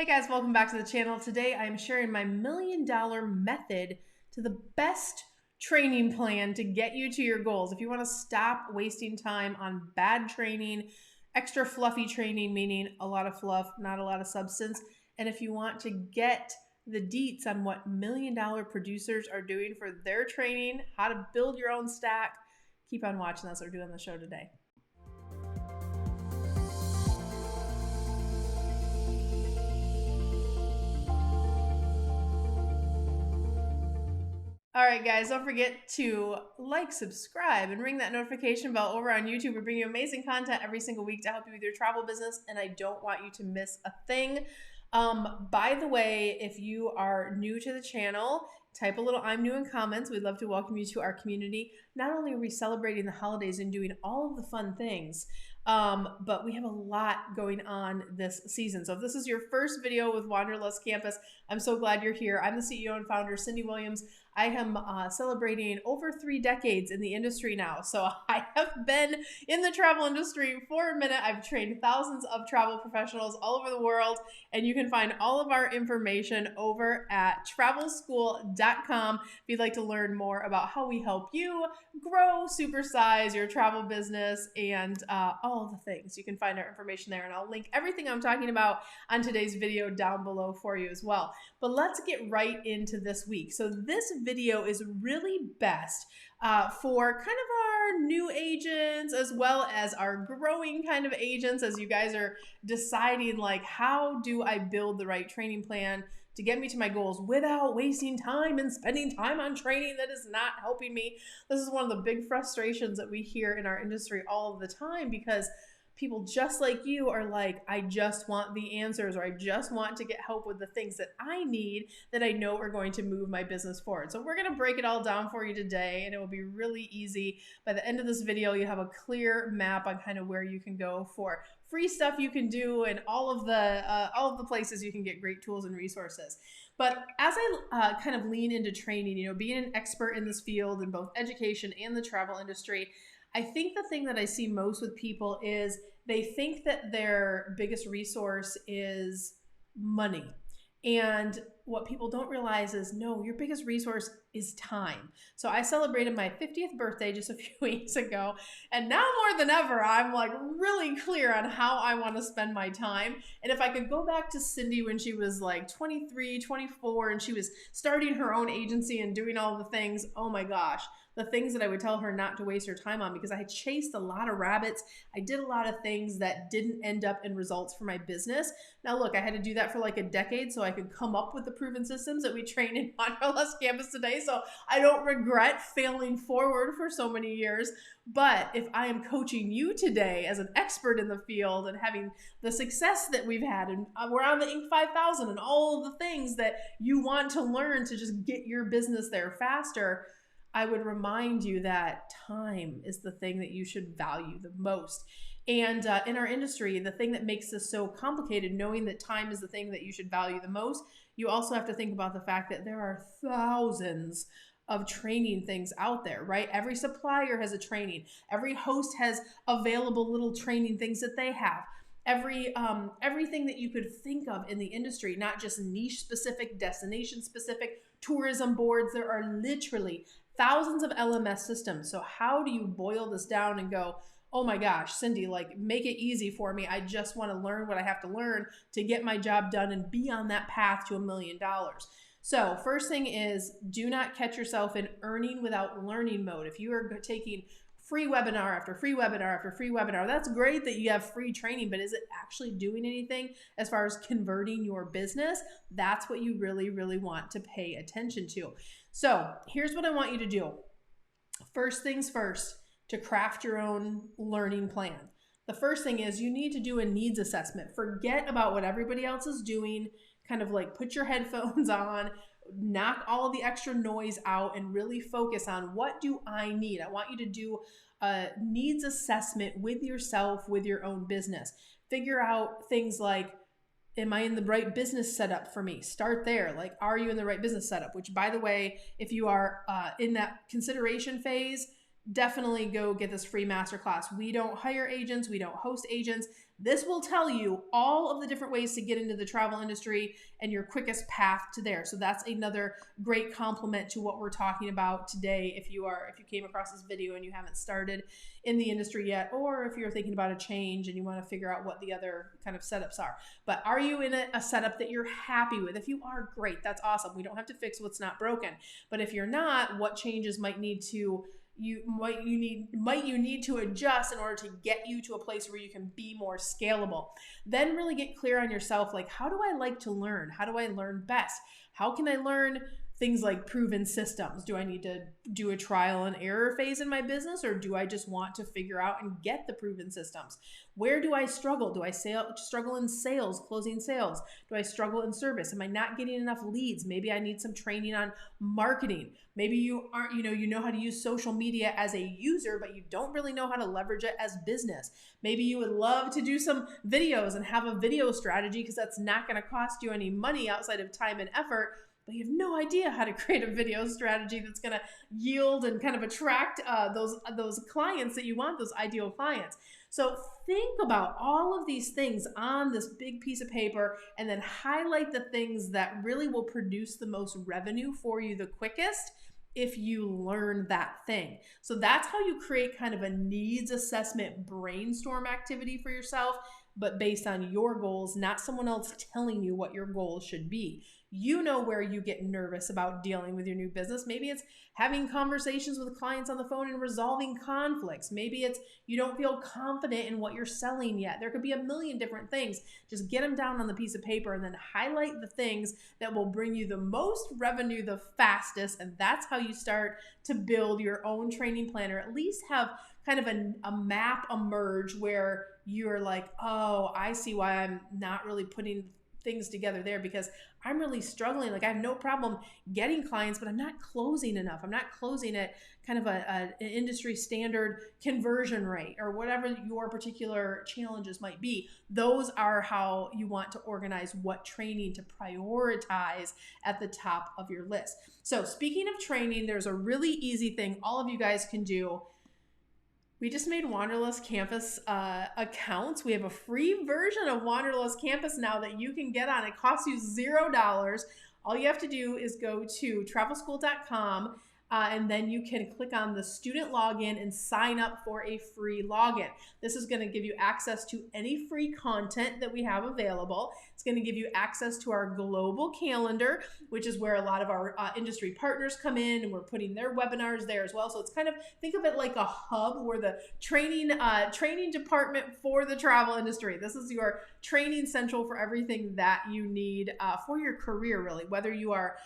Hey guys, welcome back to the channel. Today I'm sharing my $1 million method to the best training plan to get you to your goals. If you want to stop wasting time on bad training, extra fluffy training, meaning a lot of fluff, not a lot of substance, and if you want to get the deets on what $1 million producers are doing for their training, how to build your own stack, keep on watching. That's what we're doing on the show today. All right, guys, don't forget to like, subscribe, and ring that notification bell over on YouTube. We bring you amazing content every single week to help you with your travel business, and I don't want you to miss a thing. By the way, if you are new to the channel, type a little "I'm new" in comments. We'd love to welcome you to our community. Not only are we celebrating the holidays and doing all of the fun things, but we have a lot going on this season. So if this is your first video with Wanderlust Campus, I'm so glad you're here. I'm the CEO and founder, Cyndi Williams. I am celebrating over 3 decades in the industry now. So I have been in the travel industry for a minute. I've trained thousands of travel professionals all over the world, and you can find all of our information over at travelschool.com if you'd like to learn more about how we help you grow, supersize your travel business, and all the things. You can find our information there, and I'll link everything I'm talking about on today's video down below for you as well. But let's get right into this week. So this video is really best for kind of our new agents as well as our growing kind of agents, as you guys are deciding, like, how do I build the right training plan to get me to my goals without wasting time and spending time on training that is not helping me. This is one of the big frustrations that we hear in our industry all of the time, because people just like you are like, I just want the answers, or I just want to get help with the things that I need that I know are going to move my business forward. So we're going to break it all down for you today, and it will be really easy. By the end of this video, you have a clear map on kind of where you can go for free stuff you can do, and all of the places you can get great tools and resources. But as I kind of lean into training, you know, being an expert in this field in both education and the travel industry, I think the thing that I see most with people is they think that their biggest resource is money. And what people don't realize is, no, your biggest resource is time. So I celebrated my 50th birthday just a few weeks ago, and now more than ever, I'm like really clear on how I want to spend my time. And if I could go back to Cyndi when she was like 23, 24, and she was starting her own agency and doing all the things, oh my gosh, the things that I would tell her not to waste her time on, because I had chased a lot of rabbits. I did a lot of things that didn't end up in results for my business. Now look, I had to do that for like a decade so I could come up with the proven systems that we train in Wanderlust Campus today. So I don't regret failing forward for so many years. But if I am coaching you today as an expert in the field and having the success that we've had, and we're on the Inc. 5000 and all of the things that you want to learn to just get your business there faster, I would remind you that time is the thing that you should value the most. And in our industry, the thing that makes this so complicated, knowing that time is the thing that you should value the most, you also have to think about the fact that there are thousands of training things out there, right? Every supplier has a training. Every host has available little training things that they have. Everything that you could think of in the industry, not just niche specific, destination specific, tourism boards. There are literally thousands of LMS systems. So how do you boil this down and go, oh my gosh, Cyndi, like, make it easy for me. I just want to learn what I have to learn to get my job done and be on that path to $1 million. So first thing is, do not catch yourself in earning without learning mode. If you are taking free webinar after free webinar after free webinar, that's great that you have free training, but is it actually doing anything as far as converting your business? That's what you really, really want to pay attention to. So here's what I want you to do. First things first, to craft your own learning plan. The first thing is you need to do a needs assessment. Forget about what everybody else is doing. Kind of like put your headphones on, knock all of the extra noise out, and really focus on, what do I need? I want you to do a needs assessment with yourself, with your own business. Figure out things like, am I in the right business setup for me? Start there. Like, are you in the right business setup? Which, by the way, if you are in that consideration phase, definitely go get this free masterclass. We don't hire agents. We don't host agents. This will tell you all of the different ways to get into the travel industry and your quickest path to there. So that's another great complement to what we're talking about today. If you came across this video and you haven't started in the industry yet, or if you're thinking about a change and you want to figure out what the other kind of setups are. But are you in a setup that you're happy with? If you are, great, that's awesome. We don't have to fix what's not broken. But if you're not, what changes might you need to adjust in order to get you to a place where you can be more scalable. Then really get clear on yourself, like, how do I like to learn? How do I learn best? How can I learn things like proven systems? Do I need to do a trial and error phase in my business, or do I just want to figure out and get the proven systems? Where do I struggle? Do I struggle in sales, closing sales? Do I struggle in service? Am I not getting enough leads? Maybe I need some training on marketing. Maybe you aren't, you know how to use social media as a user, but you don't really know how to leverage it as business. Maybe you would love to do some videos and have a video strategy because that's not going to cost you any money outside of time and effort, but you have no idea how to create a video strategy that's going to yield and kind of attract those clients that you want, those ideal clients. So think about all of these things on this big piece of paper and then highlight the things that really will produce the most revenue for you the quickest if you learn that thing. So that's how you create kind of a needs assessment brainstorm activity for yourself, but based on your goals, not someone else telling you what your goals should be. You know where you get nervous about dealing with your new business. Maybe it's having conversations with clients on the phone and resolving conflicts. Maybe it's you don't feel confident in what you're selling yet. There could be a million different things. Just get them down on the piece of paper and then highlight the things that will bring you the most revenue the fastest. And that's how you start to build your own training plan, or at least have kind of a map emerge where you're like, oh, I see why I'm not really putting things together there, because I'm really struggling. Like, I have no problem getting clients, but I'm not closing enough. I'm not closing at kind of an industry standard conversion rate, or whatever your particular challenges might be. Those are how you want to organize what training to prioritize at the top of your list. So speaking of training, there's a really easy thing all of you guys can do. We just made Wanderlust Campus accounts. We have a free version of Wanderlust Campus now that you can get on. It costs you $0. All you have to do is go to travelschool.com and then you can click on the student login and sign up for a free login. This is going to give you access to any free content that we have available. It's going to give you access to our global calendar, which is where a lot of our industry partners come in, and we're putting their webinars there as well. So it's kind of, think of it like a hub. We're the training department for the travel industry. This is your training central for everything that you need for your career, really, whether you are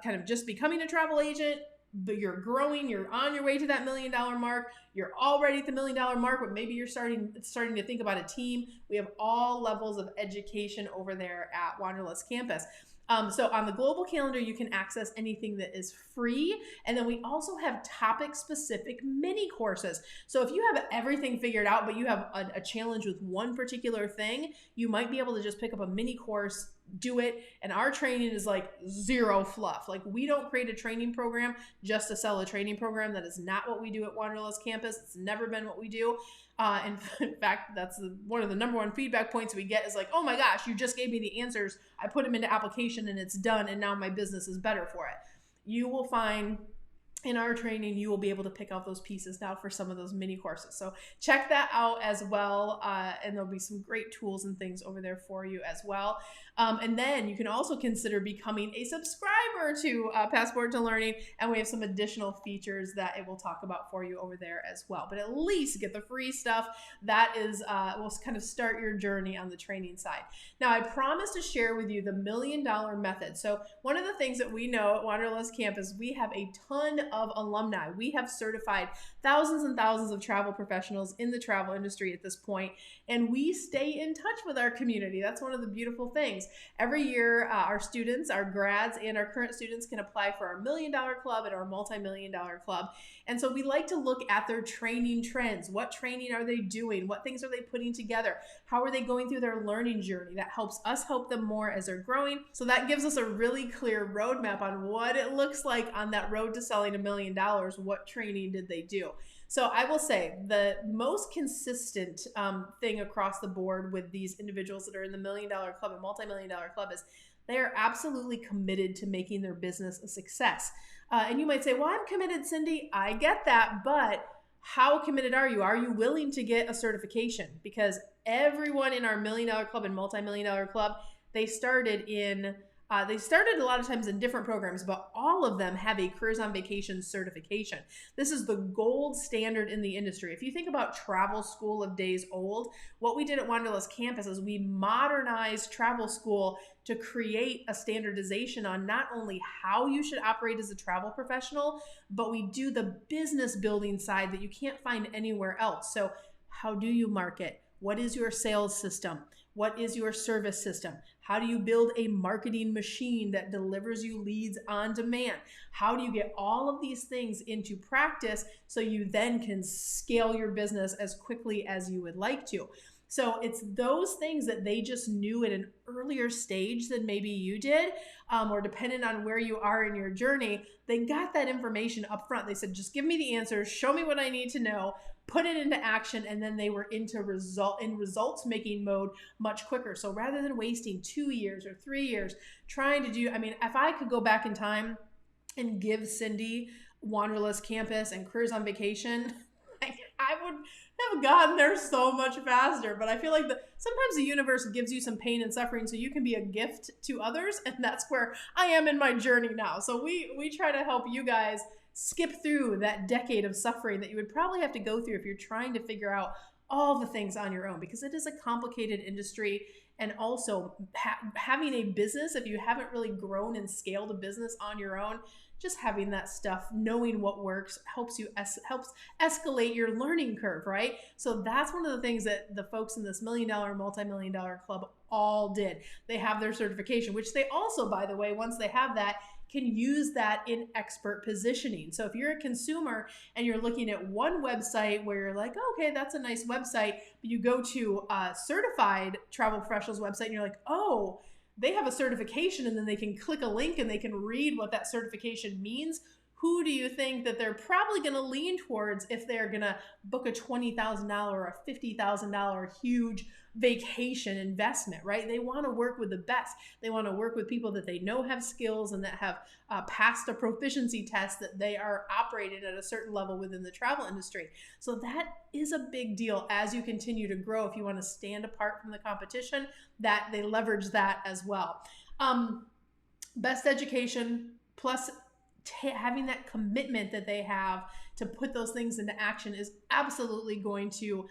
kind of just becoming a travel agent, but you're growing, you're on your way to that $1 million mark, you're already at the $1 million mark, but maybe you're starting to think about a team. We have all levels of education over there at Wanderlust Campus. So on the global calendar, you can access anything that is free. And then we also have topic-specific mini courses. So if you have everything figured out, but you have a challenge with one particular thing, you might be able to just pick up a mini course, do it. And our training is like zero fluff. Like, we don't create a training program just to sell a training program. That is not what we do at Wanderlust Campus. It's never been what we do. In fact, that's one of the number one feedback points we get is like, oh my gosh, you just gave me the answers. I put them into application and it's done. And now my business is better for it. You will find in our training, you will be able to pick out those pieces now for some of those mini courses. So check that out as well. And there'll be some great tools and things over there for you as well. And then you can also consider becoming a subscriber to Passport to Learning. And we have some additional features that it will talk about for you over there as well. But at least get the free stuff. That is, will kind of start your journey on the training side. Now, I promised to share with you the $1 million method. So one of the things that we know at Wanderlust Campus, we have a ton of alumni. We have certified thousands and thousands of travel professionals in the travel industry at this point, and we stay in touch with our community. That's one of the beautiful things. Every year, our students, our grads, and our current students can apply for our $1 million club and our multi-million-dollar club. And so we like to look at their training trends. What training are they doing? What things are they putting together? How are they going through their learning journey? That helps us help them more as they're growing. So that gives us a really clear roadmap on what it looks like on that road to selling $1 million. What training did they do? So I will say the most consistent thing across the board with these individuals that are in the $1 Million Club and multi-million dollar club is they are absolutely committed to making their business a success. And you might say, well, I'm committed, Cyndi. I get that, but how committed are you? Are you willing to get a certification? Because everyone in our $1 Million Club and multi-million dollar club, they started a lot of times in different programs, but all of them have a Careers on Vacation certification. This is the gold standard in the industry. If you think about travel school of days old, what we did at Wanderlust Campus is we modernized travel school to create a standardization on not only how you should operate as a travel professional, but we do the business building side that you can't find anywhere else. So how do you market? What is your sales system? What is your service system? How do you build a marketing machine that delivers you leads on demand? How do you get all of these things into practice so you then can scale your business as quickly as you would like to? So it's those things that they just knew at an earlier stage than maybe you did, or depending on where you are in your journey, they got that information up front. They said, just give me the answers, show me what I need to know, put it into action, and then they were into results making mode much quicker. So rather than wasting 2 years or 3 years trying to do, if I could go back in time and give Cyndi Wanderlust Campus and Careers on Vacation, I would have gotten there so much faster. But I feel like sometimes the universe gives you some pain and suffering so you can be a gift to others, and that's where I am in my journey now. So we try to help you guys skip through that decade of suffering that you would probably have to go through if you're trying to figure out all the things on your own, because it is a complicated industry. And also having a business, if you haven't really grown and scaled a business on your own, just having that stuff, knowing what works, helps escalate your learning curve, right? So that's one of the things that the folks in this $1 Million, multi-million dollar club all did. They have their certification, which they also, by the way, once they have that, can use that in expert positioning. So if you're a consumer and you're looking at one website where you're like, oh, okay, that's a nice website, but you go to a certified travel professionals website and you're like, oh, they have a certification, and then they can click a link and they can read what that certification means. Who do you think that they're probably going to lean towards if they're going to book a $20,000 or a $50,000 huge vacation investment, right? They want to work with the best. They want to work with people that they know have skills and that have passed a proficiency test, that they are operating at a certain level within the travel industry. So that is a big deal as you continue to grow. If you want to stand apart from the competition, that they leverage that as well. Best education plus having that commitment that they have to put those things into action is absolutely going to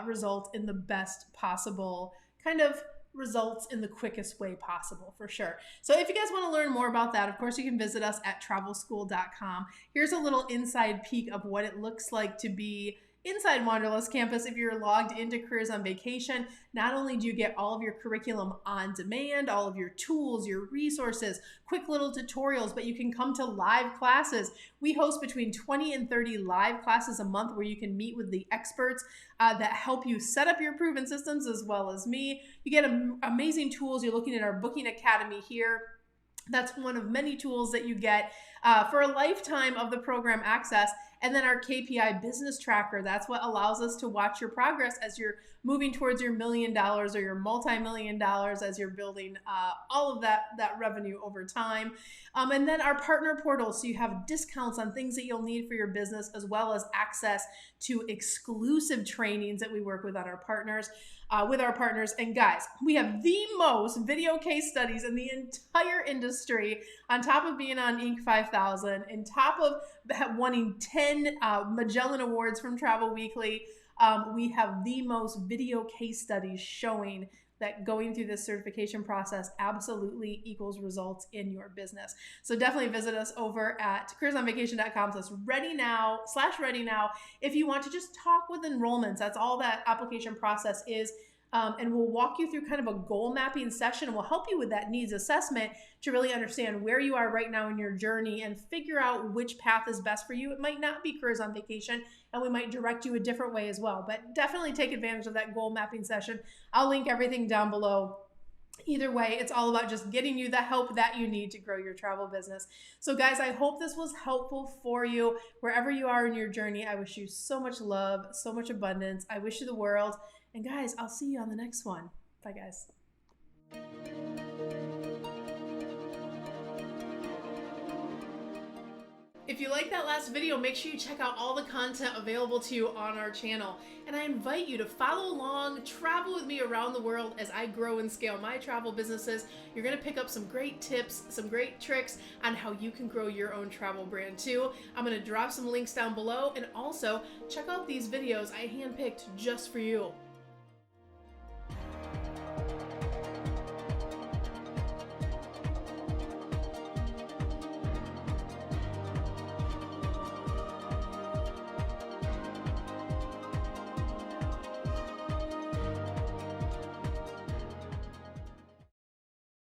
result in the best possible kind of results in the quickest way possible, for sure. So if you guys want to learn more about that, of course, you can visit us at travelschool.com. Here's a little inside peek of what it looks like to be inside Wanderlust Campus. If you're logged into Careers on Vacation, not only do you get all of your curriculum on demand, all of your tools, your resources, quick little tutorials, but you can come to live classes. We host between 20 and 30 live classes a month where you can meet with the experts that help you set up your proven systems, as well as me. You get amazing tools. You're looking at our Booking Academy here. That's one of many tools that you get for a lifetime of the program access. And then our KPI business tracker, that's what allows us to watch your progress as you're moving towards your $1 million or your multi-million dollars, as you're building all of that revenue over time. And then our partner portal, so you have discounts on things that you'll need for your business, as well as access to exclusive trainings that we work with on our partners. With our partners. And guys, we have the most video case studies in the entire industry, on top of being on Inc. 5000, on top of winning 10 Magellan Awards from Travel Weekly. We have the most video case studies showing that going through this certification process absolutely equals results in your business. So definitely visit us over at careersonvacation.com/ready now if you want to just talk with Enrollments. That's all that application process is. And we'll walk you through kind of a goal mapping session, and we'll help you with that needs assessment to really understand where you are right now in your journey and figure out which path is best for you. It might not be Careers on Vacation, and we might direct you a different way as well. But definitely take advantage of that goal mapping session. I'll link everything down below Either way, it's all about just getting you the help that you need to grow your travel business. So guys, I hope this was helpful for you wherever you are in your journey. I wish you so much love, so much abundance. I wish you the world. And guys, I'll see you on the next one. Bye guys. If you like that last video, make sure you check out all the content available to you on our channel. And I invite you to follow along, travel with me around the world as I grow and scale my travel businesses. You're gonna pick up some great tips, some great tricks on how you can grow your own travel brand too. I'm gonna drop some links down below, and also check out these videos I handpicked just for you.